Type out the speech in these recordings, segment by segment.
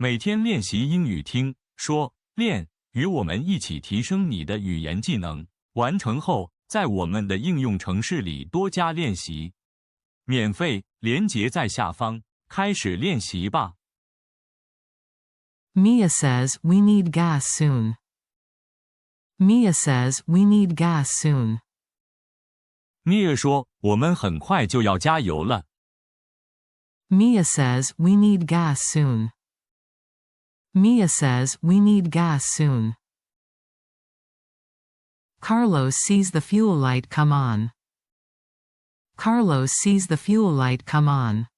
每天练习英语听、说、练，与我们一起提升你的语言技能。完成后，在我们的应用程式里多加练习。免费，连结在下方。开始练习吧。Mia says we need gas soon. Mia says we need gas soon. Mia 说，我们很快就要加油了。Mia says we need gas soon. Mia says we need gas soon. Carlos sees the fuel light come on. Carlos sees the fuel light come on.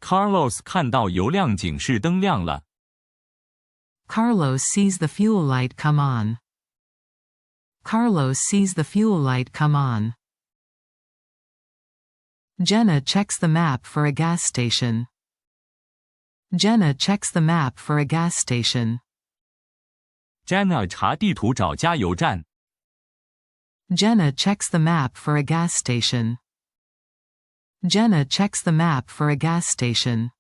Carlos 看到油量警示灯亮了。Carlos sees the fuel light come on. Carlos sees the fuel light come on. Jenna checks the map for a gas station. Jenna checks the map for a gas station. Jenna 查地图找加油站。Jenna checks the map for a gas station. Jenna checks the map for a gas station.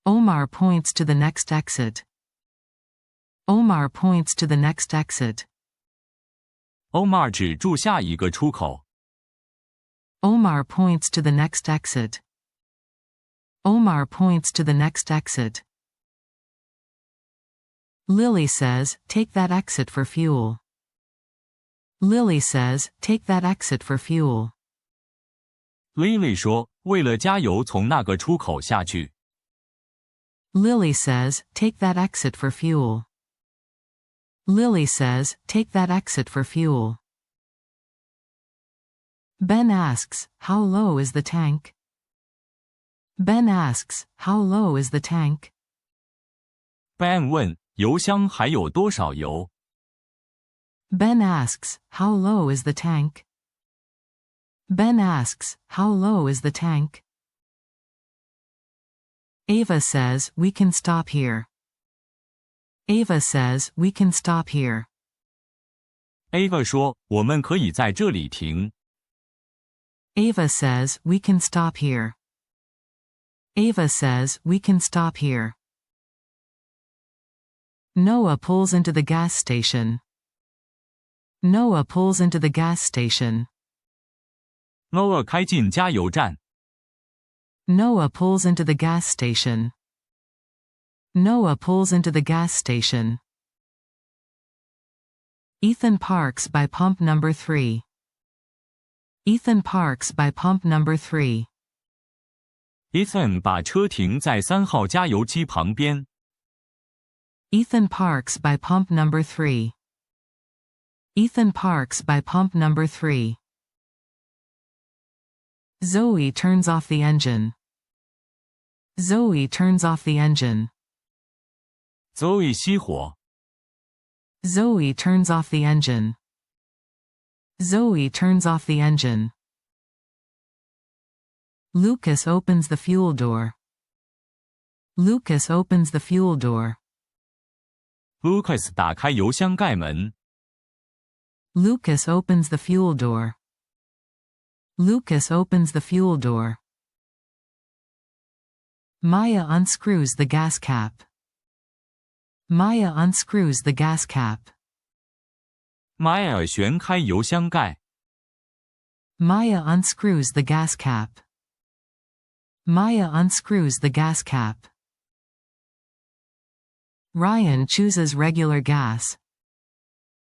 Omar points to the next exit. Omar points to the next exit. Omar 指住下一个出口。Omar points to the next exit. Omar points to the next exit. Lily says, take that exit for fuel. Lily says, take that exit for fuel. Lily 说，为了加油从那个出口下去。Lily says, take that exit for fuel. Lily says, take that exit for fuel. Ben asks, how low is the tank? Ben asks, how low is the tank? Ben 问，油箱还有多少油？ Ben asks, how low is the tank? Ben asks, how low is the tank? Ava says, we can stop here. Ava says, we can stop here. Ava 说，我们可以在这里停。Ava says, we can stop here. Ava says, we can stop here. Noah pulls into the gas station. Noah pulls into the gas station. Noah 开进加油站。Noah pulls into the gas station. Noah pulls into the gas station. Ethan parks by pump number 3. Ethan parks by pump number 3. Ethan 把车停在3号加油机旁边。Ethan parks by pump number 3. Ethan parks by pump number 3. Zoe turns off the engine. Zoe turns off the engine. Zoe 熄火。Zoe turns off the engine. Zoe turns off the engine. Lucas opens the fuel door. Lucas opens the fuel door. Lucas 打开油箱盖门。Lucas opens the fuel door. Lucas opens the fuel door. Maya unscrews the gas cap. Maya unscrews the gas cap. 迈尔旋开油箱盖。Maya unscrews the gas cap. Maya unscrews the gas cap. Ryan chooses regular gas.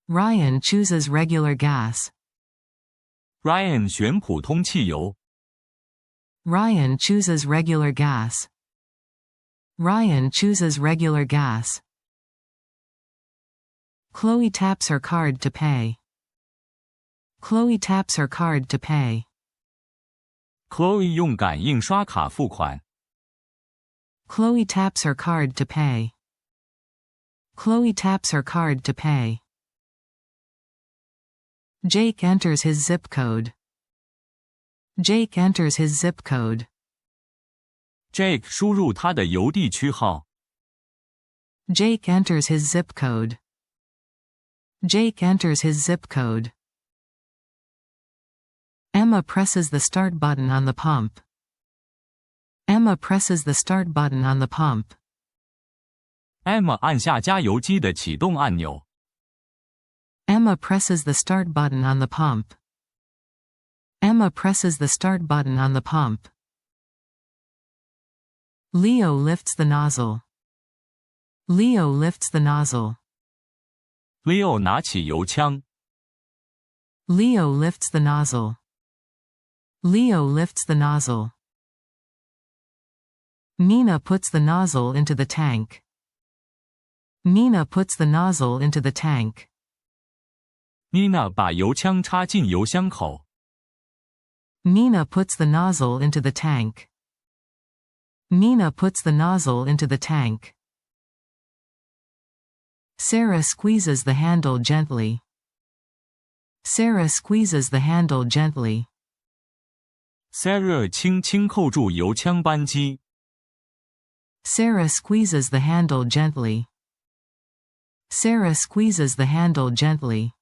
Ryan chooses regular gas. Ryan 选普通汽油。Ryan chooses regular gas. Ryan chooses regular gas. Chloe taps her card to pay. Chloe taps her card to pay. Chloe 用感应刷卡付款。Chloe taps her card to pay. Chloe taps her card to pay. Jake enters his zip code. Jake enters his zip code. Jake 输入他的邮递区号。Jake enters his zip code. Jake enters his zip code. Emma presses the start button on the pump. Emma presses the start button on the pump. Emma 按下加油机的启动按钮。Emma presses the start button on the pump. Emma presses the start button on the pump. Leo lifts the nozzle. Leo lifts the nozzle. Leo 拿起油枪。Leo lifts the nozzle. Leo lifts the nozzle. Nina puts the nozzle into the tank. Nina puts the nozzle into the tank. Nina 把油枪插进油箱口。Nina puts the nozzle into the tank. Nina puts the nozzle into the tank. Sarah squeezes the handle gently. Sarah squeezes the handle gently. Sarah 轻轻扣住油枪扳机。Sarah squeezes the handle gently. Sarah squeezes the handle gently.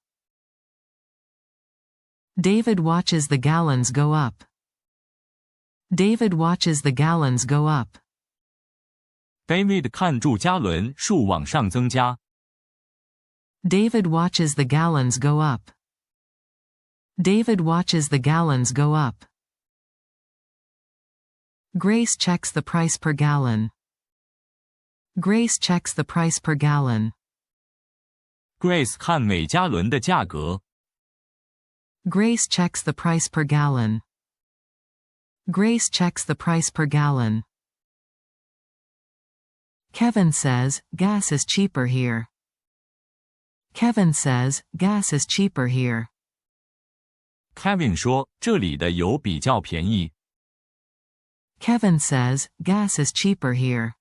David watches the gallons go up. David watches the gallons go up. David 看住加仑数往上增加。David watches the gallons go up. David watches the gallons go up. Grace checks the price per gallon. Grace checks the price per gallon. Grace 看每加仑的价格。Grace checks the price per gallon. Grace checks the price per gallon. Kevin says, gas is cheaper here. Kevin says, gas is cheaper here. Kevin 说，这里的油比较便宜。Kevin says, gas is cheaper here.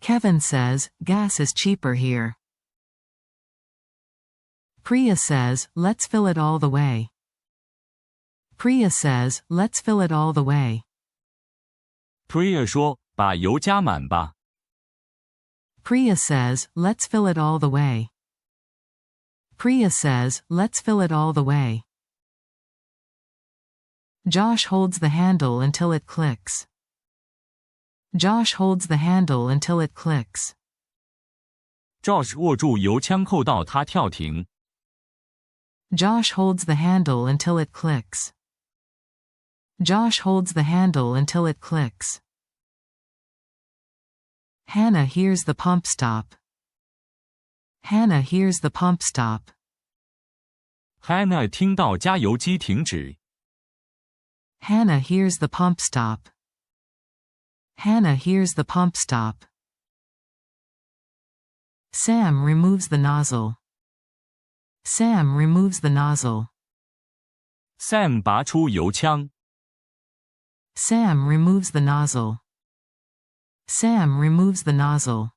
Kevin says, gas is cheaper here. Priya says, let's fill it all the way. Priya says, let's fill it all the way. Priya 说，把油加满吧。Priya says, let's fill it all the way. Priya says, let's fill it all the way. Josh holds the handle until it clicks. Josh holds the handle until it clicks. Josh 握住油枪扣到它跳停。Josh holds the handle until it clicks. Josh holds the handle until it clicks. Hannah hears the pump stop. Hannah hears the pump stop. Hannah 听到加油机停止。Hannah hears the pump stop. Hannah hears the pump stop. Sam removes the nozzle. Sam removes the nozzle. Sam 拔出油枪。Sam removes the nozzle. Sam removes the nozzle.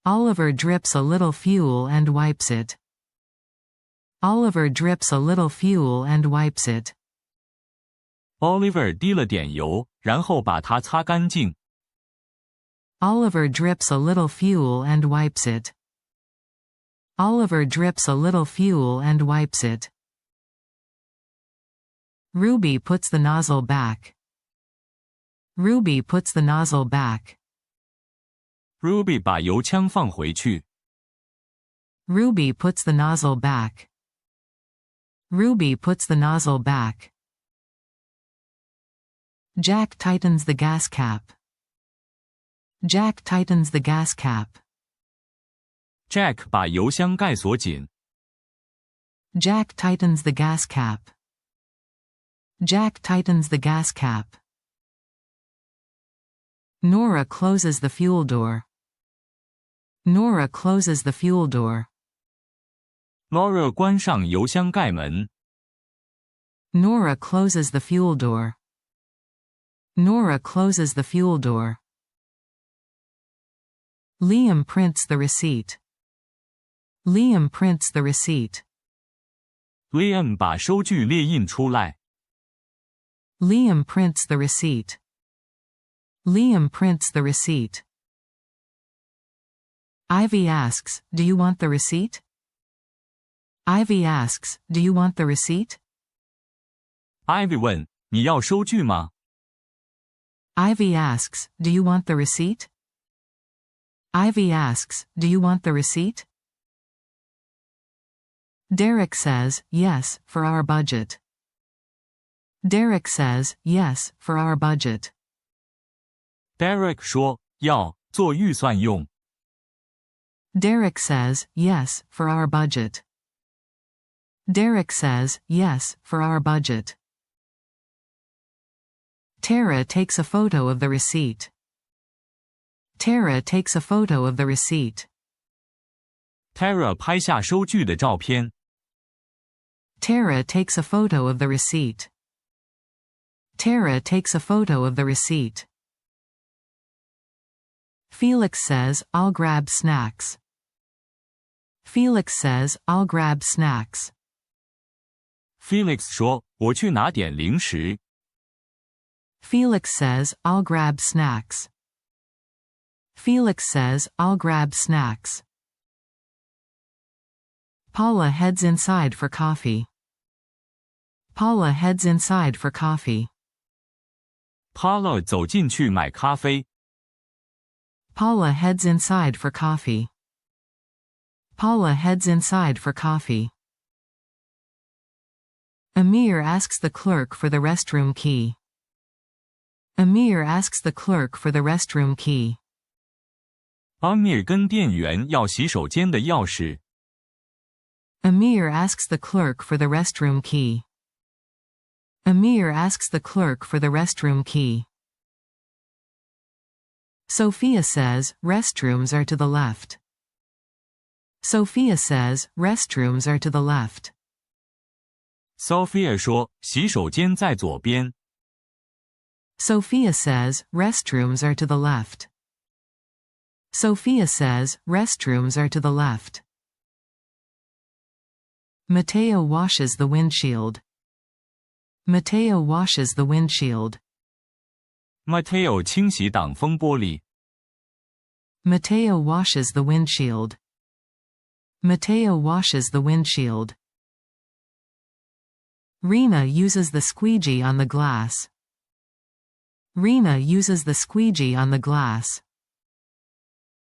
Oliver drips a little fuel and wipes it. Oliver drips a little fuel and wipes it. Oliver 滴了点油，然后把它擦干净。Oliver drips a little fuel and wipes it. Oliver drips a little fuel and wipes it. Ruby puts the nozzle back. Ruby puts the nozzle back. Ruby 把油枪放回去。Ruby puts the nozzle back. Ruby puts the nozzle back. Jack tightens the gas cap. Jack tightens the gas cap. Jack 把油箱盖锁紧。Jack tightens the gas cap. Jack tightens the gas cap. Nora closes the fuel door. Nora closes the fuel door. Nora 关上油箱盖门。Nora closes the fuel door. Nora closes the fuel door. Liam prints the receipt. Liam prints the receipt. Liam 把收据列印出来。Liam prints the receipt. Liam prints the receipt. Ivy asks, do you want the receipt? Ivy asks, do you want the receipt? Ivy 问，你要收据吗？ Ivy asks, "Do you want the receipt?" Ivy asks, "Do you want the receipt?" Derek says, "Yes, for our budget." Derek says, "Yes, for our budget." Derek 说要做预算用。Derek says, "Yes, for our budget." Derek says, "Yes, for our budget." Tara takes a photo of the receipt. Tara takes a photo of the receipt. Tara 拍下收据的照片。Tara takes a photo of the receipt. Tara takes a photo of the receipt. Felix says, "I'll grab snacks." Felix says, "I'll grab snacks." Felix 说，我去拿点零食。Felix says, "I'll grab snacks." Felix says, "I'll grab snacks." Paula heads inside for coffee. Paula heads inside for coffee. Paula 走进去买咖啡。Paula heads inside for coffee. Paula heads inside for coffee. Amir asks the clerk for the restroom key. Amir asks the clerk for the restroom key. Amir 跟店员要洗手间的钥匙。Amir asks the clerk for the restroom key. Amir asks the clerk for the restroom key. Sophia says, "Restrooms are to the left." Sophia says, "Restrooms are to the left." Sophia 说，洗手间在左边。Sophia says, "Restrooms are to the left." Sophia says, "Restrooms are to the left." Mateo washes the windshield. Mateo washes the windshield. Mateo 清洗挡风玻璃。Mateo washes the windshield. Mateo washes the windshield. Rena uses the squeegee on the glass. Rena uses the squeegee on the glass.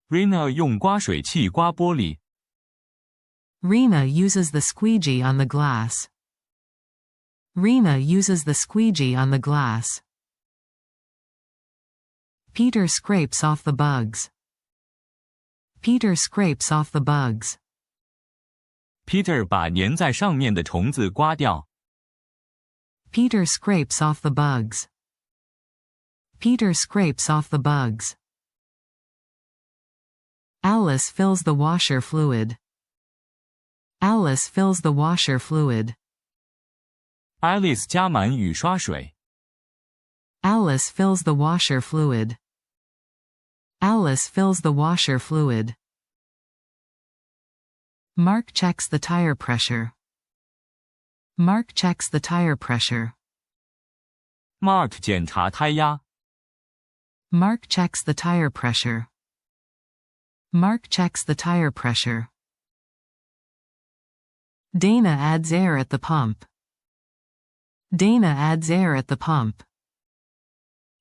Rena 用刮水器刮玻璃。Rena uses the squeegee on the glass. Rena uses the squeegee on the glass. Peter scrapes off the bugs. Peter scrapes off the bugs. Peter 把粘在上面的虫子刮掉。Peter scrapes off the bugs. Peter scrapes off the bugs. Alice fills the washer fluid. Alice fills the washer fluid. Alice 加满雨刷水。Alice fills the washer fluid. Alice fills the washer fluid. Mark checks the tire pressure. Mark checks the tire pressure. Mark 检查胎压。Mark checks the tire pressure. Mark checks the tire pressure. Dana adds air at the pump. Dana adds air at the pump.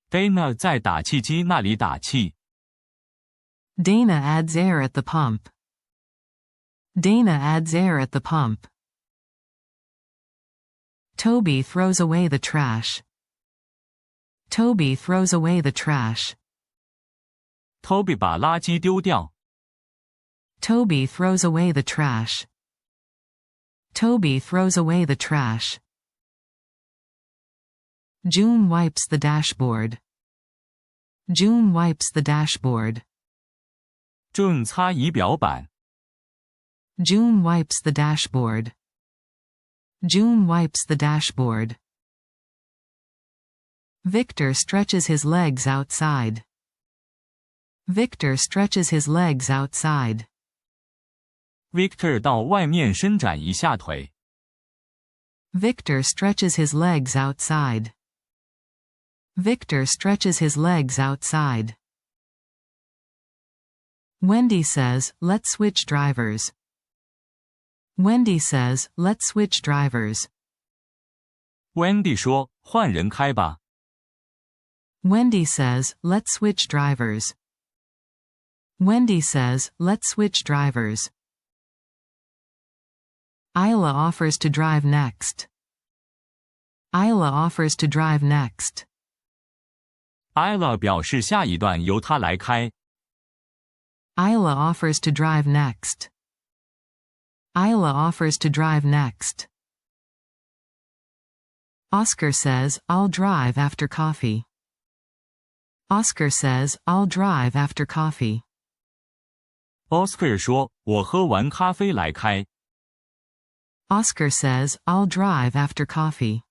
Dana 在打气机那里打气。Dana adds air at the pump. Dana adds air at the pump. Toby throws away the trash. Toby throws away the trash. Toby 把垃圾丢掉。Toby throws away the trash. Toby throws away the trash. June wipes the dashboard. June wipes the dashboard. June 擦仪表板。June wipes the dashboard. June wipes the dashboard. Victor stretches his legs outside. Victor stretches his legs outside. Victor 到外面伸展一下腿。Victor stretches his legs outside. Victor stretches his legs outside. Wendy says, "Let's switch drivers." Wendy says, "Let's switch drivers." Wendy 说，换人开吧。Wendy says, let's switch drivers. Wendy says, let's switch drivers. Isla offers to drive next. Isla offers to drive next. Isla 表示下一段由她来开。Isla offers to drive next. Isla offers to drive next. Oscar says, I'll drive after coffee. Oscar says, I'll drive after coffee. Oscar 说，我喝完咖啡来开。Oscar says, I'll drive after coffee.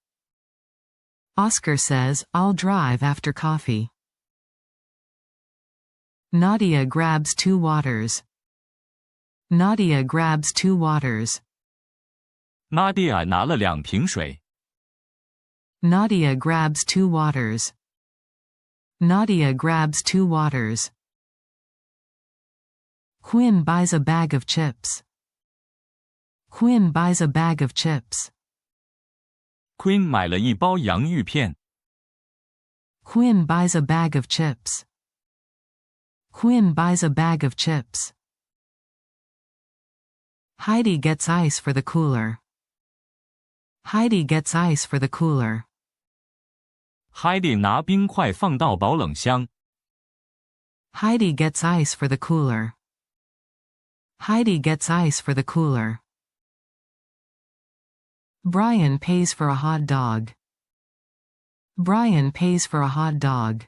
Oscar says, I'll drive after coffee. Nadia grabs 2 waters. Nadia grabs 2 waters. Nadia 拿了2瓶水。Nadia grabs 2 waters. Nadia grabs 2 waters. Quinn buys a bag of chips. Quinn buys a bag of chips. Quinn 买了一包洋芋片。Quinn buys a bag of chips. Quinn buys a bag of chips. Heidi gets ice for the cooler. Heidi gets ice for the cooler. Heidi 拿冰块放到保冷箱。Heidi gets ice for the cooler. Heidi gets ice for the cooler. Brian pays for a hot dog. Brian pays for a hot dog.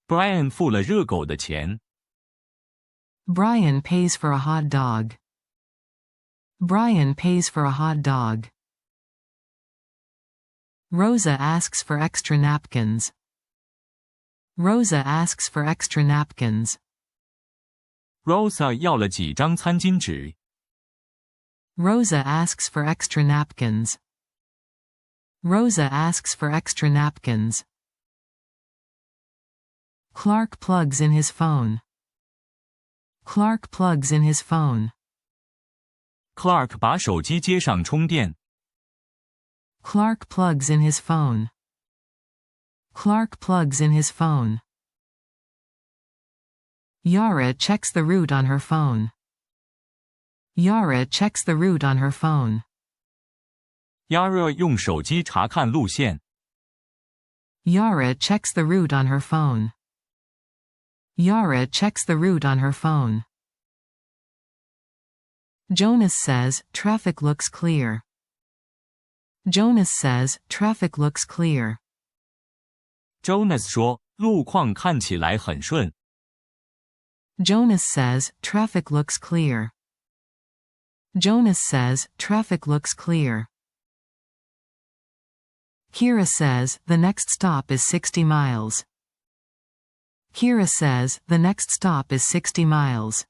Brian 付了热狗的钱。Brian pays for a hot dog. Brian pays for a hot dog. Rosa asks for extra napkins. Rosa asks for extra napkins. Rosa 要了几张餐巾纸。Rosa asks for extra napkins. Rosa asks for extra napkins. Clark plugs in his phone. Clark plugs in his phone. Clark 把手机接上充电。Clark plugs in his phone. Clark plugs in his phone. Yara checks the route on her phone. Yara checks the route on her phone. Yara 用手机查看路线。Yara checks the route on her phone. Yara checks the route on her phone. Jonas says, traffic looks clear. Jonas says, traffic looks clear. Jonas 说，路况看起来很顺。Jonas says, traffic looks clear. Jonas says, traffic looks clear. Kira says, the next stop is 60 miles. Kira says, the next stop is 60 miles.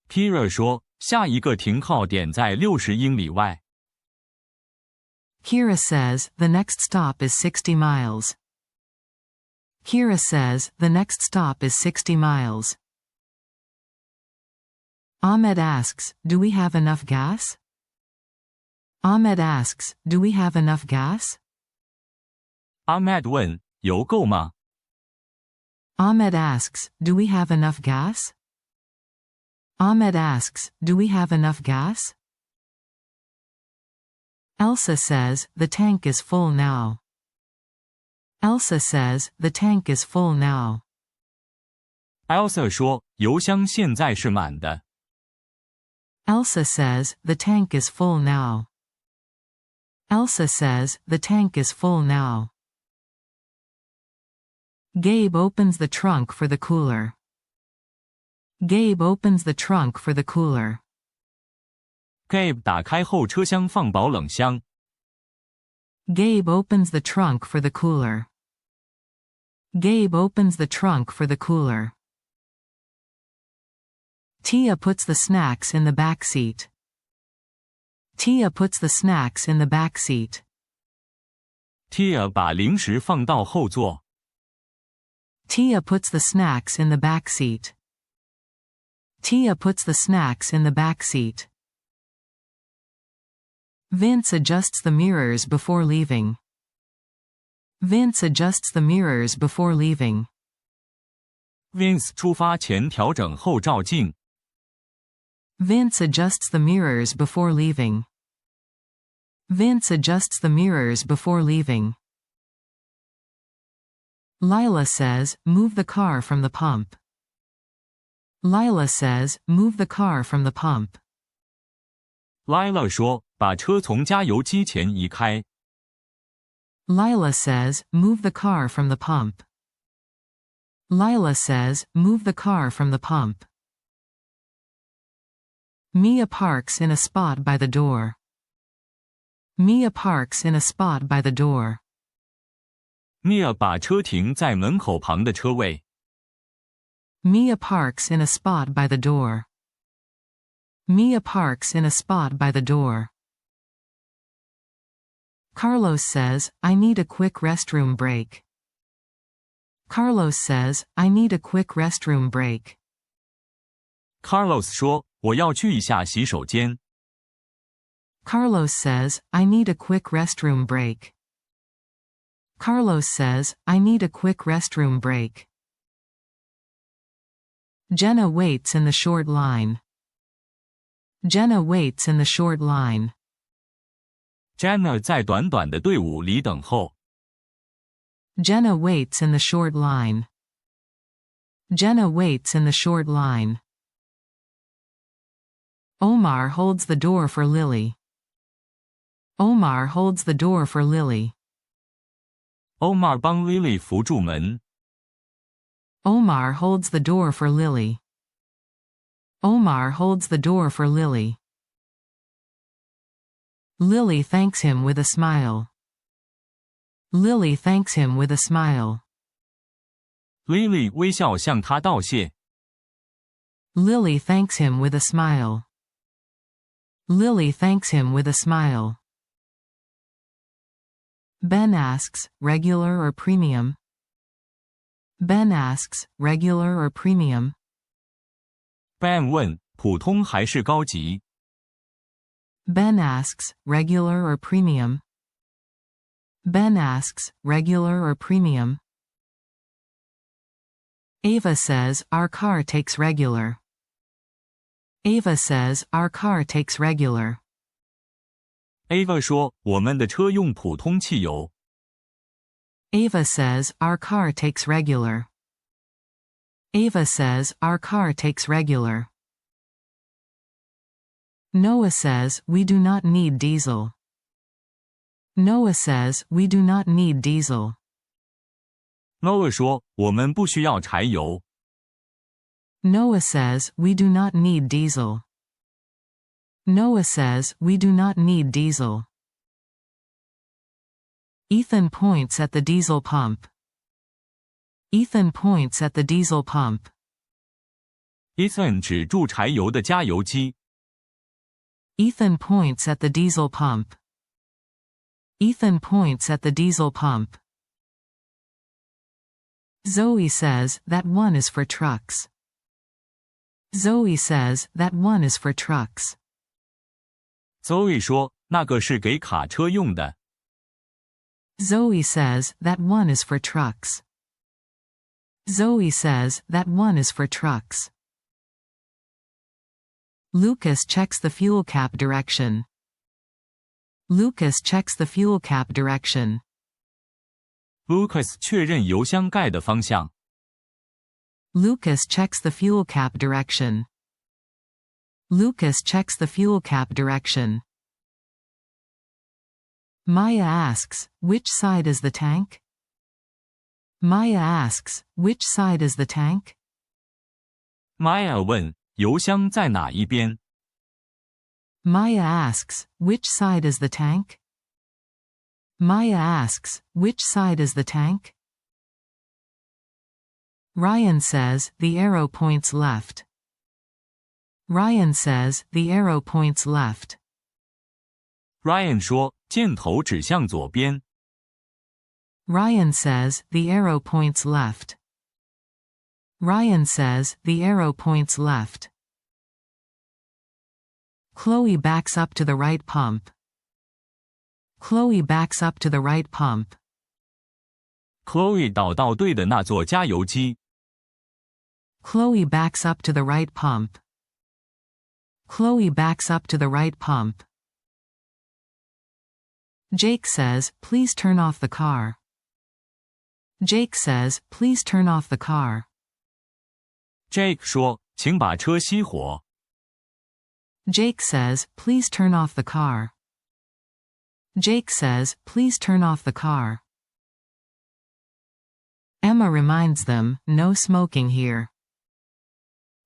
Kira 说，下一个停靠点在60英里外。Kira says, the next stop is 60 miles. Kira says, the next stop is 60 miles. Ahmed asks, do we have enough gas? Ahmed asks, do we have enough gas? Ahmed 问，油够吗？ Ahmed asks, do we have enough gas? Ahmed asks, do we have enough gas? Elsa says, the tank is full now. Elsa says, the tank is full now. Elsa 说，油箱现在是满的。Elsa says, the tank is full now. Elsa says, the tank is full now. Gabe opens the trunk for the cooler. Gabe opens the trunk for the cooler. Gabe 打开后车厢放保冷箱。Gabe opens the trunk for the cooler. Gabe opens the trunk for the cooler. Tia puts the snacks in the back seat. Tia puts the snacks in the back seat. Tia 把零食放到后座。Tia puts the snacks in the back seat. Tia puts the snacks in the back seat. Vince adjusts the mirrors before leaving. Vince adjusts the mirrors before leaving. Vince 出发前调整后照镜。Vince adjusts the mirrors before leaving. Vince adjusts the mirrors before leaving. Lila says, move the car from the pump. Lila says, move the car from the pump. Lila 说，把车从加油机前移开。Lila says, move the car from the pump. Lila says, move the car from the pump. Mia parks in a spot by the door. Mia parks in a spot by the door. Mia 把车停在门口旁的车位。Mia parks in a spot by the door. Mia parks in a spot by the door. Carlos says, I need a quick restroom break. Carlos says, I need a quick restroom break. Carlos 说，我要去一下洗手间。Carlos says, I need a quick restroom break. Carlos says, I need a quick restroom break. Jenna waits in the short line. Jenna waits in the short line. Jenna 在短短的队伍里等候。Jenna waits in the short line. Jenna waits in the short line. Omar holds the door for Lily. Omar holds the door for Lily. Omar 帮 Lily 扶住门。Omar holds the door for Lily. Omar holds the door for Lily. Lily thanks him with a smile. Lily thanks him with a smile. Lily 微笑向他道谢。Lily thanks him with a smile. Lily thanks him with a smile. Ben asks, regular or premium? Ben asks, regular or premium? Ben 问，普通还是高级？ Ben asks, regular or premium? Ben asks, regular or premium? Ava says, our car takes regular. Ava says, our car takes regular. Ava 说，我们的车用普通汽油。Ava says, our car takes regular. Ava says, our car takes regular. Noah says, we do not need diesel. Noah says, we do not need diesel. Noah 说，我们不需要柴油。Noah says, we do not need diesel. Noah says, we do not need diesel. Ethan points at the diesel pump. Ethan points at the diesel pump. Ethan 指住柴油的加油机。Ethan points at the diesel pump. Ethan points at the diesel pump. Zoe says, that one is for trucks. Zoe says, that one is for trucks. Zoe 说，那个是给卡车用的。Zoe says, that one is for trucks. Zoe says, that one is for trucks. Lucas checks the fuel cap direction. Lucas checks the fuel cap direction. Lucas 确认油箱盖的方向。Lucas checks the fuel cap direction. Lucas checks the fuel cap direction. Maya asks, which side is the tank? Maya asks, which side is the tank? Maya 问，油箱在哪一边？ Maya asks, which side is the tank? Maya asks, which side is the tank? Ryan says, the arrow points left. Ryan says, the arrow points left. Ryan 说，箭头指向左边。Ryan says, the arrow points left. Ryan says, the arrow points left. Chloe backs up to the right pump. Chloe backs up to the right pump. Chloe 倒到对的那座加油机。Chloe backs up to the right pump. Chloe backs up to the right pump. Jake says, please turn off the car. Jake says, please turn off the car. Jake 说，请把车熄火。Jake says, please turn off the car. Jake says, please turn off the car. Emma reminds them, no smoking here.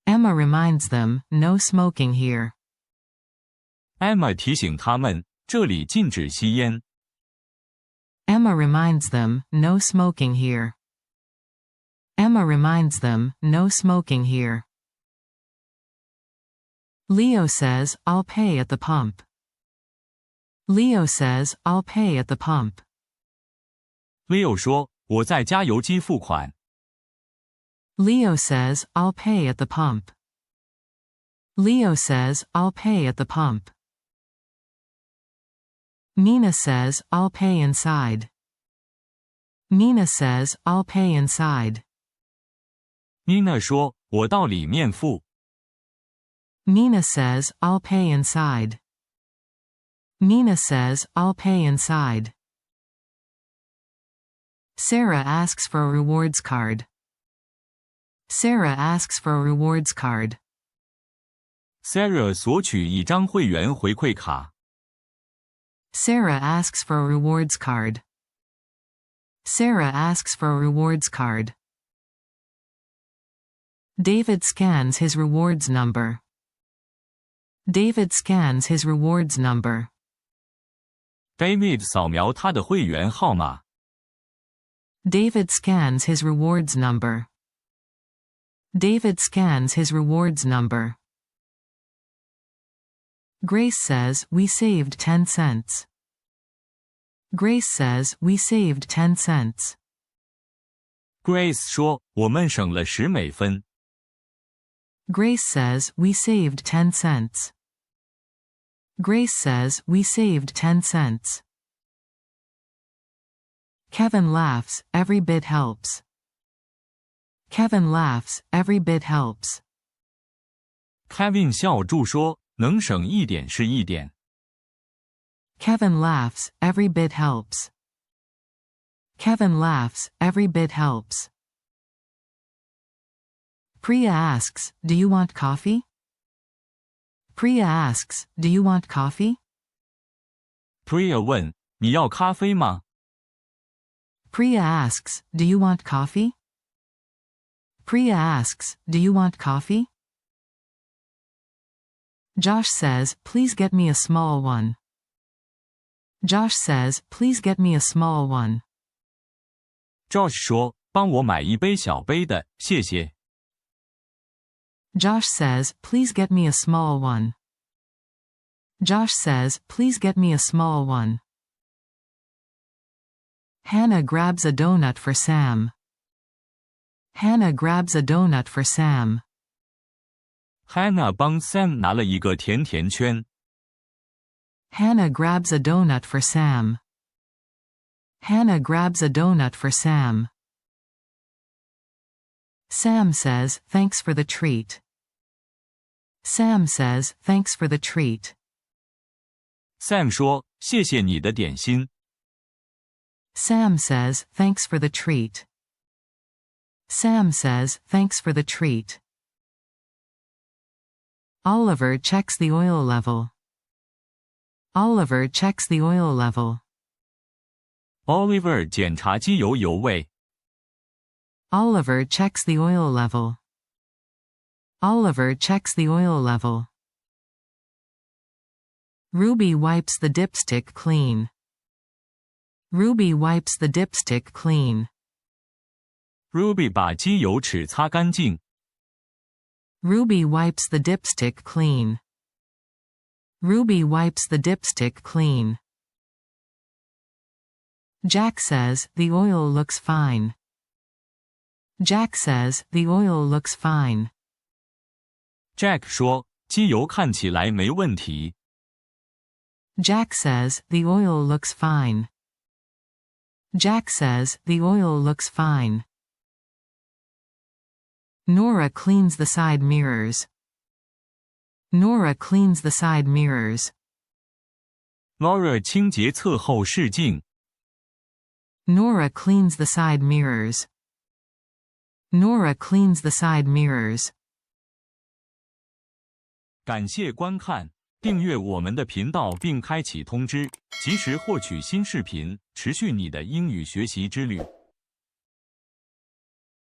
Emma reminds them, no smoking here. Emma 提醒他们，这里禁止吸烟。Emma reminds them, no smoking here. Emma reminds them, no smoking here. Leo says, I'll pay at the pump. Leo says, I'll pay at the pump. Leo 说，我在加油机付款。Leo says, I'll pay at the pump. Leo says, I'll pay at the pump. Nina says, I'll pay inside. Nina says, I'll pay inside. Nina 说，我到里面付。Nina says, I'll pay inside. Nina says, I'll pay inside. Sarah asks for a rewards card. Sarah asks for a rewards card. Sarah 索取一张会员回馈卡。Sarah asks for a rewards card. Sarah asks for a rewards card. David scans his rewards number. David scans his rewards number. David 扫描他的会员号码。David scans his rewards number. David scans his rewards number. Grace says, we saved 10 cents. Grace says, we saved 10 cents. Grace 说，我们省了10美分。Grace says, we saved 10 cents. Grace says, we saved 10 cents. Kevin laughs, every bit helps. Kevin laughs, every bit helps. Kevin 笑住说，能省一点是一点。Kevin laughs, every bit helps. Kevin laughs, every bit helps. Priya asks, do you want coffee? Priya asks, do you want coffee? Priya 问，你要咖啡吗？ Priya asks, do you want coffee? Priya asks, do you want coffee? Josh says, please get me a small one. Josh says, please get me a small one. Josh 说，帮我买一杯小杯的，谢谢。Josh says, please get me a small one. Josh says, please get me a small one. Hannah grabs a donut for Sam. Hannah grabs a donut for Sam. Hannah 帮 Sam 拿了一个甜甜圈。Hannah grabs a donut for Sam. Hannah grabs a donut for Sam. Sam says, thanks for the treat. Sam says, thanks for the treat. Sam 说，谢谢你的点心。Sam says, thanks for the treat. Sam says, thanks for the treat. Oliver checks the oil level. Oliver checks the oil level. Oliver 检查机油油位。Oliver checks the oil level. Oliver checks the oil level. Ruby wipes the dipstick clean. Ruby wipes the dipstick clean. Ruby 把机油尺擦干净。Ruby wipes the dipstick clean. Ruby wipes the dipstick clean. Jack says, the oil looks fine. Jack says, the oil looks fine. Jack 说，机油看起来没问题。Jack says, the oil looks fine. Jack says, the oil looks fine. Nora cleans the side mirrors. Nora cleans the side mirrors. Laura 清洁侧后视镜。Nora cleans the side mirrors. Nora cleans the side mirrors. 感谢观看，订阅我们的频道并开启通知，及时获取新视频，持续你的英语学习之旅。